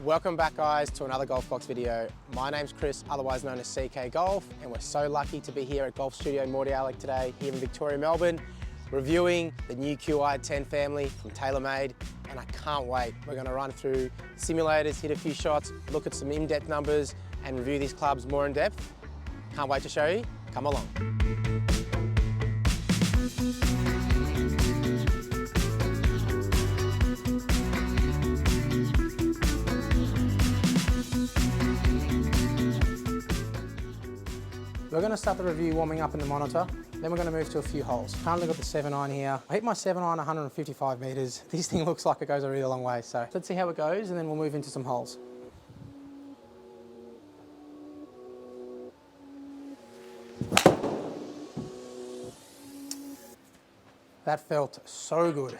Welcome back guys to another GolfBox video. My name's Chris, otherwise known as CK Golf, and we're so lucky to be here at Golf Studio Mordialloc today, here in Victoria, Melbourne, reviewing the new Qi10 Family from TaylorMade, and I can't wait. We're gonna run through simulators, hit a few shots, look at some in-depth numbers, and review these clubs more in depth. Can't wait to show you. Come along. We're going to start the review warming up in the monitor, then we're going to move to a few holes. Currently got the 7-iron here. I hit my 7-iron 155 metres. This thing looks like it goes a really long way, so let's see how it goes and then we'll move into some holes. That felt so good.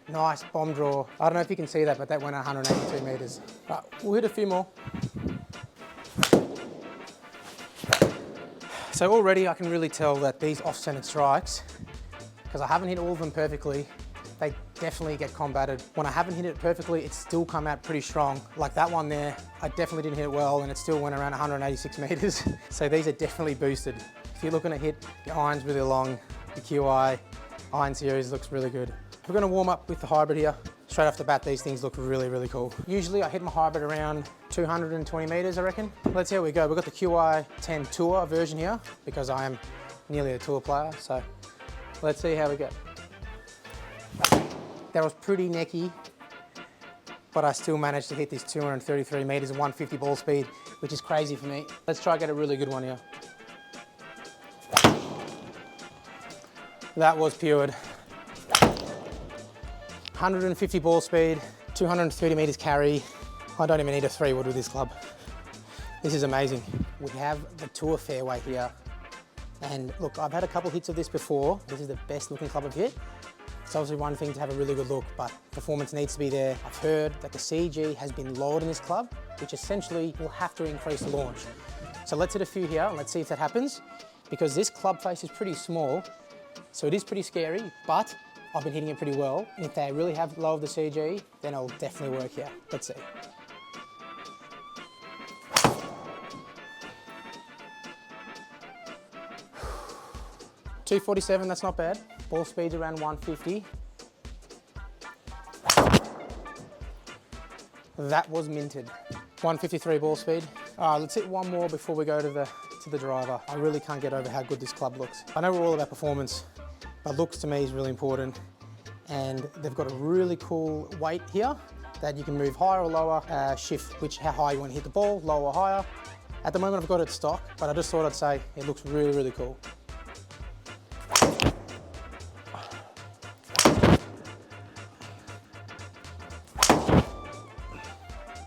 Nice bomb draw. I don't know if you can see that, but that went 182 metres. Right, we'll hit a few more. So already I can really tell that these off-centered strikes, because I haven't hit all of them perfectly, they definitely get combated. When I haven't hit it perfectly, it's still come out pretty strong. Like that one there, I definitely didn't hit it well and it still went around 186 metres. So these are definitely boosted. If you're looking to hit your irons really long, the Qi iron series looks really good. We're gonna warm up with the hybrid here. Straight off the bat, these things look really, really cool. Usually I hit my hybrid around 220 metres, I reckon. Let's see how we go. We've got the Qi10 Tour version here because I am nearly a tour player, so let's see how we go. That was pretty necky, but I still managed to hit this 233 metres and 150 ball speed, which is crazy for me. Let's try and get a really good one here. That was pured. 150 ball speed, 230 metres carry. I don't even need a 3-wood with this club. This is amazing. We have the Tour fairway here. And look, I've had a couple hits of this before. This is the best looking club I've hit. It's obviously one thing to have a really good look, but performance needs to be there. I've heard that the CG has been lowered in this club, which essentially will have to increase the launch. So let's hit a few here and let's see if that happens. Because this club face is pretty small, so it is pretty scary, but I've been hitting it pretty well. And if they really have lowered the CG, then it'll definitely work here. Let's see. .247, that's not bad. Ball speed's around 150. That was minted. 153 ball speed. All right, let's hit one more before we go to the driver. I really can't get over how good this club looks. I know we're all about performance, but looks to me is really important. And they've got a really cool weight here that you can move higher or lower, shift how high you want to hit the ball, lower or higher. At the moment I've got it stock, but I just thought I'd say it looks really, really cool.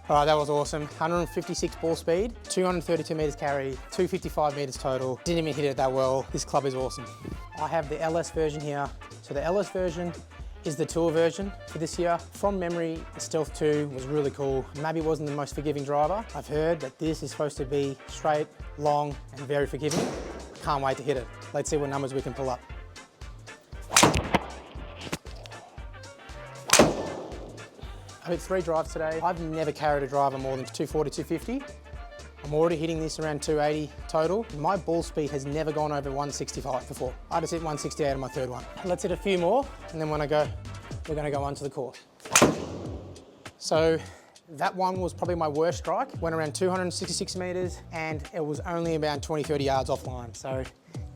All right, that was awesome. 156 ball speed, 232 metres carry, 255 metres total. Didn't even hit it that well. This club is awesome. I have the LS version here. So the LS version is the Tour version for this year. From memory, the Stealth 2 was really cool. Maybe it wasn't the most forgiving driver. I've heard that this is supposed to be straight, long, and very forgiving. Can't wait to hit it. Let's see what numbers we can pull up. I hit 3 drives today. I've never carried a driver more than 240, 250. I'm already hitting this around 280 total. My ball speed has never gone over 165 before. I just hit 168 on my 3rd one. Let's hit a few more, and then we're gonna go onto the course. So that one was probably my worst strike. Went around 266 metres, and it was only about 20, 30 yards offline. So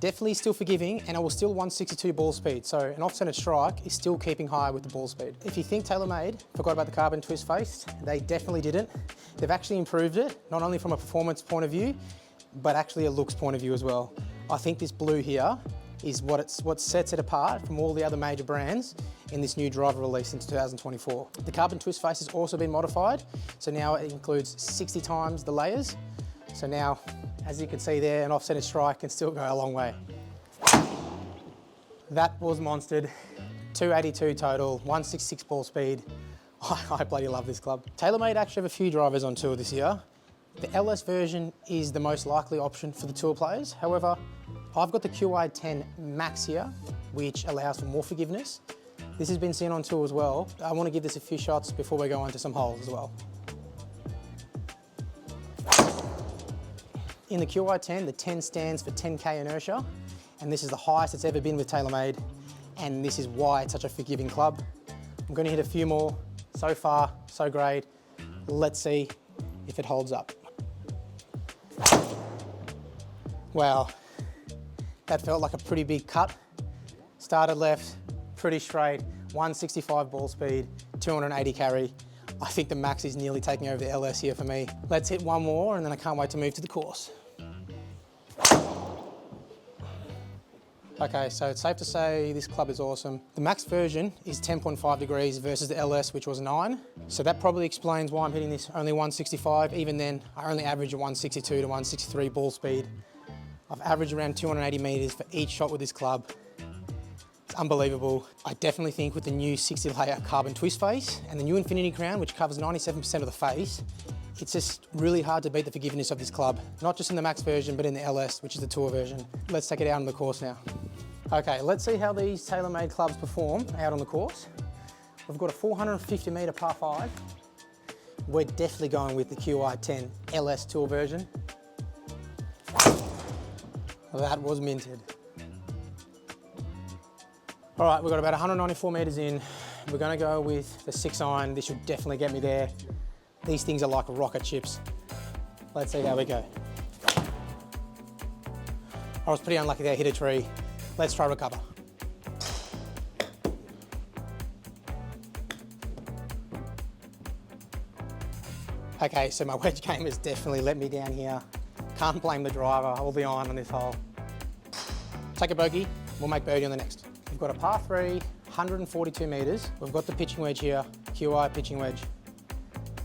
definitely still forgiving, and it was still 162 ball speed. So an off-centered strike is still keeping high with the ball speed. If you think TaylorMade forgot about the carbon twist face, they definitely didn't. They've actually improved it, not only from a performance point of view, but actually a looks point of view as well. I think this blue here is what sets it apart from all the other major brands in this new driver release in 2024. The carbon twist face has also been modified, so now it includes 60 times the layers. So now, as you can see there, an off-centered strike can still go a long way. That was monstered. 282 total, 166 ball speed. I bloody love this club. TaylorMade actually have a few drivers on tour this year. The LS version is the most likely option for the tour players. However, I've got the Qi10 Max here, which allows for more forgiveness. This has been seen on tour as well. I want to give this a few shots before we go on to some holes as well. In the Qi10, the 10 stands for 10K inertia, and this is the highest it's ever been with TaylorMade, and this is why it's such a forgiving club. I'm gonna hit a few more. So far, so great. Let's see if it holds up. Wow, that felt like a pretty big cut. Started left, pretty straight, 165 ball speed, 280 carry. I think the max is nearly taking over the LS here for me. Let's hit one more and then I can't wait to move to the course. Okay, so it's safe to say this club is awesome. The max version is 10.5 degrees versus the LS, which was 9. So that probably explains why I'm hitting this only 165. Even then, I only average a 162 to 163 ball speed. I've averaged around 280 meters for each shot with this club. It's unbelievable. I definitely think with the new 60 layer carbon twist face and the new Infinity Crown, which covers 97% of the face, it's just really hard to beat the forgiveness of this club. Not just in the max version, but in the LS, which is the tour version. Let's take it out on the course now. Okay, let's see how these TaylorMade clubs perform out on the course. We've got a 450 meter par 5. We're definitely going with the Qi10 LS tour version. That was minted. All right, we've got about 194 meters in. We're gonna go with the 6-iron. This should definitely get me there. These things are like rocket ships. Let's see how we go. I was pretty unlucky there, hit a tree. Let's try recover. Okay, so my wedge game has definitely let me down here. Can't blame the driver or the iron on this hole. Take a bogey, we'll make birdie on the next. We've got a par 3, 142 meters. We've got the pitching wedge here, Qi pitching wedge.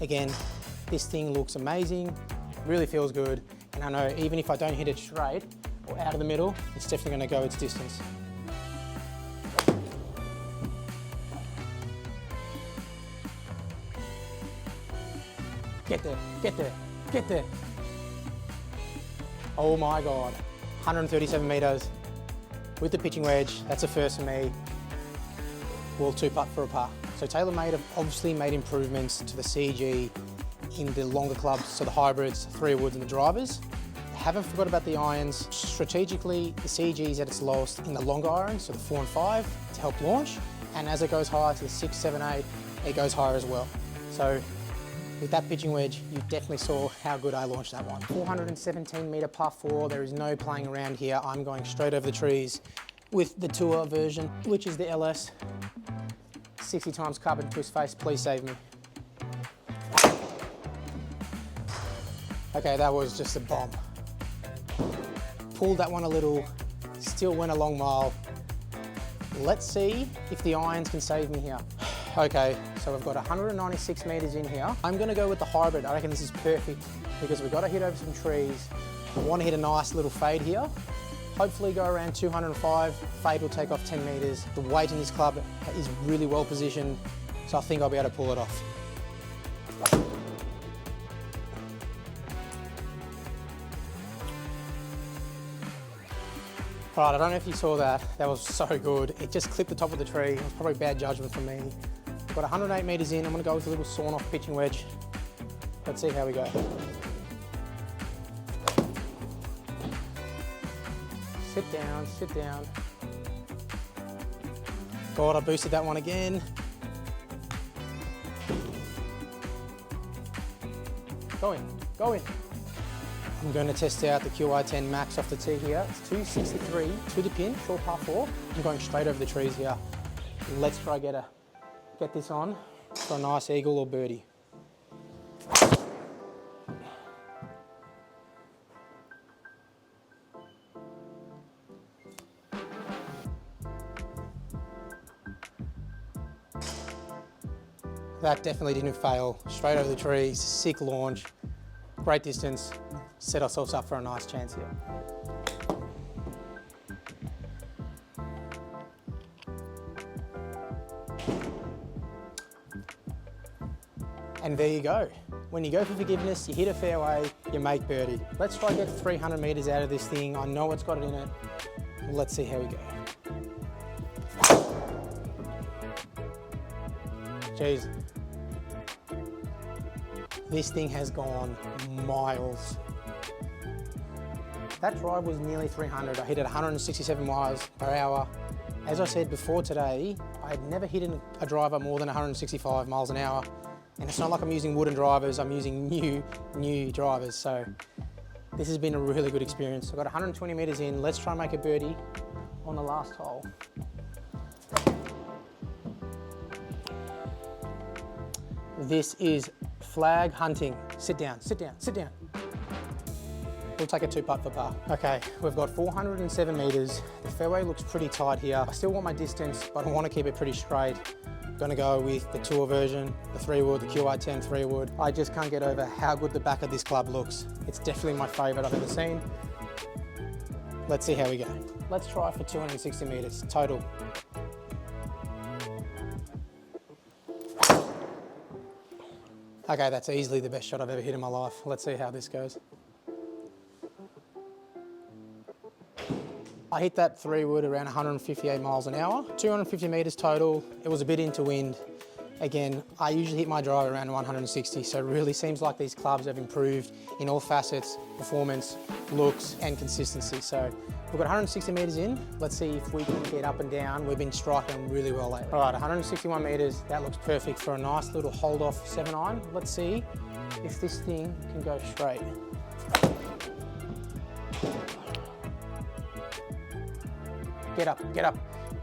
Again, this thing looks amazing, really feels good, and I know even if I don't hit it straight or out of the middle, it's definitely gonna go its distance. Get there, get there, get there. Oh my God, 137 meters with the pitching wedge. That's a first for me. We'll 2-putt for a par. So TaylorMade have obviously made improvements to the CG in the longer clubs, so the hybrids, 3 woods and the drivers. They haven't forgot about the irons. Strategically, the CG is at its lowest in the longer irons, so the 4 and 5 to help launch. And as it goes higher to the 6, 7, 8, it goes higher as well. So with that pitching wedge, you definitely saw how good I launched that one. 417 meter par 4, there is no playing around here. I'm going straight over the trees with the tour version, which is the LS. 60 times carbon twist face, please save me. Okay, that was just a bomb. Pulled that one a little, still went a long mile. Let's see if the irons can save me here. Okay, so we've got 196 meters in here. I'm gonna go with the hybrid. I reckon this is perfect because we've got to hit over some trees. I want to hit a nice little fade here. Hopefully go around 205. Fade will take off 10 meters. The weight in this club is really well positioned, so I think I'll be able to pull it off. All right, I don't know if you saw that. That was so good. It just clipped the top of the tree. It was probably bad judgment from me. I've got 108 meters in. I'm gonna go with a little sawn off pitching wedge. Let's see how we go. Sit down, sit down. God, I boosted that one again. Go in, go in. I'm going to test out the Qi10 Max off the tee here. It's 263 to the pin, short par 4. I'm going straight over the trees here. Let's try get this on for a nice eagle or birdie. That definitely didn't fail. Straight over the trees, sick launch, great distance. Set ourselves up for a nice chance here. And there you go. When you go for forgiveness, you hit a fairway, you make birdie. Let's try to get 300 meters out of this thing. I know it's got it in it. Let's see how we go. Jeez. This thing has gone miles. That drive was nearly 300. I hit it 167 miles per hour. As I said before today, I had never hit a driver more than 165 miles an hour. And it's not like I'm using wooden drivers, I'm using new drivers. So this has been a really good experience. I've got 120 meters in. Let's try and make a birdie on the last hole. This is flag hunting. Sit down, sit down, sit down. We'll take a 2-putt for par. Okay, we've got 407 meters. The fairway looks pretty tight here. I still want my distance, but I want to keep it pretty straight. I'm gonna go with the tour version, the 3-wood, the Qi10 3-wood. I just can't get over how good the back of this club looks. It's definitely my favorite I've ever seen. Let's see how we go. Let's try for 260 meters total. Okay, that's easily the best shot I've ever hit in my life. Let's see how this goes. I hit that 3-wood around 158 miles an hour, 250 meters total. It was a bit into wind. Again, I usually hit my drive around 160, so it really seems like these clubs have improved in all facets, performance, looks, and consistency. So we've got 160 meters in. Let's see if we can get up and down. We've been striking really well lately. All right, 161 meters. That looks perfect for a nice little hold-off 7-iron. Let's see if this thing can go straight. Get up, get up.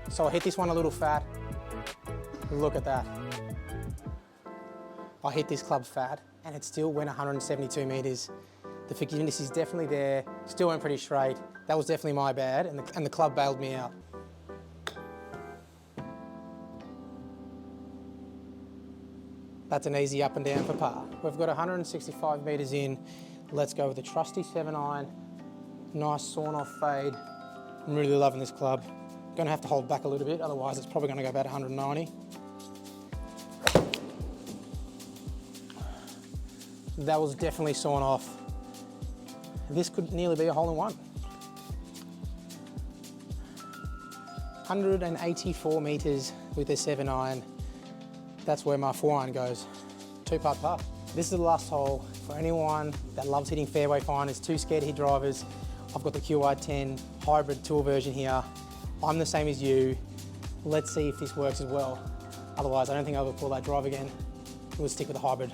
So I hit this one a little fat. Look at that. I hit this club fat and it still went 172 meters. The forgiveness is definitely there. Still went pretty straight. That was definitely my bad and the club bailed me out. That's an easy up and down for par. We've got 165 meters in. Let's go with the trusty 7-iron. Nice sawn off fade. I'm really loving this club. Gonna have to hold back a little bit, otherwise it's probably gonna go about 190. That was definitely sawn off. This could nearly be a hole-in-one. 184 meters with a 7-iron. That's where my 4-iron goes. 2-putt par. This is the last hole. For anyone that loves hitting fairway finders, too scared to hit drivers, I've got the Qi10 hybrid tour version here. I'm the same as you. Let's see if this works as well. Otherwise, I don't think I will pull that drive again. We'll stick with the hybrid.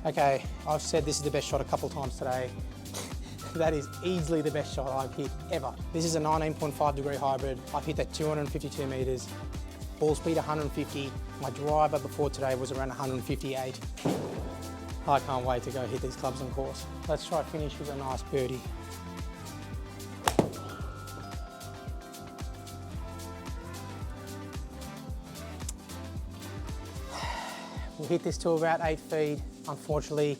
Okay, I've said this is the best shot a couple of times today. That is easily the best shot I've hit ever. This is a 19.5 degree hybrid. I've hit that 252 meters. Ball speed 150. My driver before today was around 158. I can't wait to go hit these clubs on course. Let's try finish with a nice birdie. We hit this to about 8 feet. Unfortunately,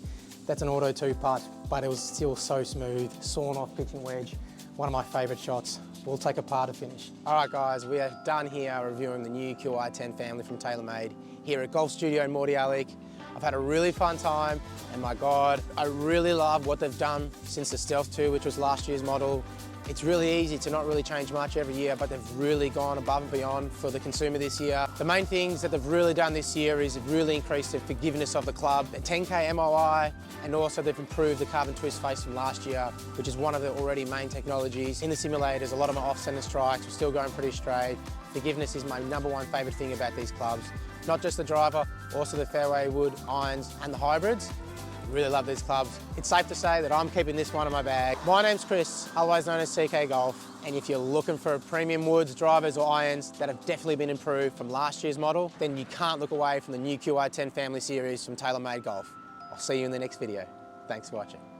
that's an auto 2-putt, but it was still so smooth. Sawn off pitching wedge. One of my favorite shots. We'll take a par to finish. All right, guys, we are done here reviewing the new Qi10 Family from TaylorMade here at Golf Studio in Mordialloc. I've had a really fun time, and my God, I really love what they've done since the Stealth 2, which was last year's model. It's really easy to not really change much every year, but they've really gone above and beyond for the consumer this year. The main things that they've really done this year is really increased the forgiveness of the club, the 10K MOI, and also they've improved the carbon twist face from last year, which is one of the already main technologies. In the simulators, a lot of them are off-center strikes, we're still going pretty straight. Forgiveness is my #1 favorite thing about these clubs. Not just the driver, also the fairway wood, irons, and the hybrids. Really love these clubs. It's safe to say that I'm keeping this one in my bag. My name's Chris, otherwise known as CK Golf, and if you're looking for premium woods, drivers or irons that have definitely been improved from last year's model, then you can't look away from the new Qi10 Family series from TaylorMade Golf. I'll see you in the next video. Thanks for watching.